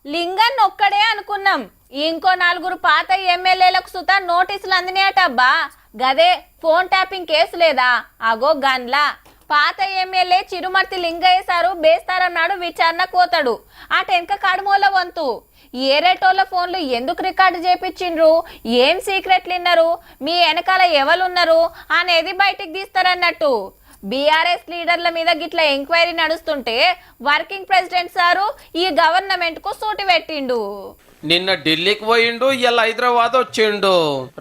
లింగన్ ఒక్కడే అనుకున్నాం, ఇంకో 4 పాత ఎమ్మెల్యేలకు సుతా నోటీసులు అందినాయటబ్బా. గదే ఫోన్ ట్యాపింగ్ కేసు లేదా, అగో గన్లా. పాత ఎమ్మెల్యే చిరుమర్తి లింగయ్య సారు బేస్తారన్నాడు విచారణ కోతాడు. అటెనక కడుమూల వంతు ఏరేటోళ్ళ ఫోన్లు ఎందుకు రికార్డు చేపించిండ్రు, ఏం సీక్రెట్లు విన్నారు, మీ వెనకాల ఎవరున్నారు అనేది బయటికి తీస్తారన్నట్టు. బీఆర్ఎస్ లీడర్ల మీద గిట్ల ఎంక్వైరీ నడుస్తుంటే వర్కింగ్ ప్రెసిడెంట్ సారు ఈ గవర్నమెంట్ కు సూటి పెట్టిండు. నిన్న ఢిల్లీకి పోయిండు, ఇలా హైదరాబాద్ వచ్చిండు.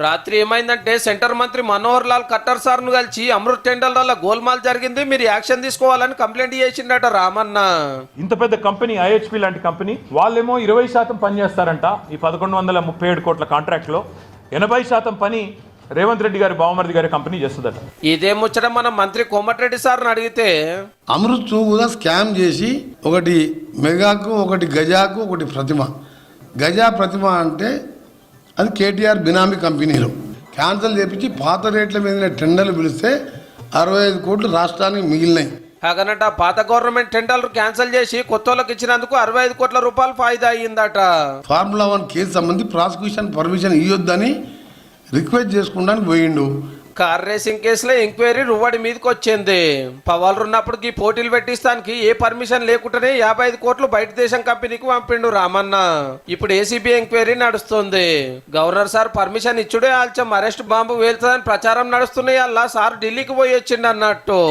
రాత్రి ఏమైందంటే సెంటర్ మంత్రి మనోహర్ లాల్ ఖట్టర్ సార్ ను కలిసి అమృత్ టెండర్ వల్ల గోల్మాల్ జరిగింది, మీరు యాక్షన్ తీసుకోవాలని కంప్లైంట్ చేసిండట రామన్న. ఇంత పెద్ద కంపెనీ ఐహెచ్పి లాంటి కంపెనీ వాళ్ళేమో 20% పని చేస్తారంట. ఈ 1137 కోట్ల కాంట్రాక్ట్ లో 80% పని రేవంత్ రెడ్డి గారి బావమరిది గారి కంపెనీ చేస్తుందట. ఇదే ముచ్చట మన మంత్రి కోమటిరెడ్డి సార్ని అడిగితే అమృత్ కూడా స్కామ్ చేసి ఒకటి మెగాకు, ఒకటి గజాకు, ఒకటి ప్రతిమ. గజా ప్రతిమ అంటే అది కేటీఆర్ బినామీ కంపెనీలు క్యాన్సిల్ చేపించి పాత రేట్ల మీద టెండర్లు పిలిస్తే 65 కోట్లు రాష్ట్రానికి మిగిలినాయి. అగనట పాత గవర్నమెంట్ టెండర్లు క్యాన్సిల్ చేసి కొత్త వాళ్ళకి ఇచ్చినందుకు 65 కోట్ల రూపాయలు ఫాయిదా అయ్యిందట. ఫార్ములా 1 కేసు సంబంధించి ప్రాసిక్యూషన్ పర్మిషన్ ఇవ్వొద్దని రిక్వెస్ట్ చేసుకుంటానికి పోయిండు. కార్ రేసింగ్ కేసులో ఎంక్వైరీ రువ్వడి మీదకి వచ్చింది. పవాలు ఉన్నప్పటికి పోటీలు పెట్టిస్తానికి ఏ పర్మిషన్ లేకుండానే 55 కోట్లు బయట దేశం కంపెనీకి పంపిండు రామన్న. ఇప్పుడు ఏసీబీ ఎంక్వైరీ నడుస్తుంది. గవర్నర్ సార్ పర్మిషన్ ఇచ్చుడే ఆల్చం అరెస్ట్ బాంబు వేల్తుందని ప్రచారం నడుస్తున్నాయి. అలా సార్ ఢిల్లీకి పోయి వచ్చిండు అన్నట్టు.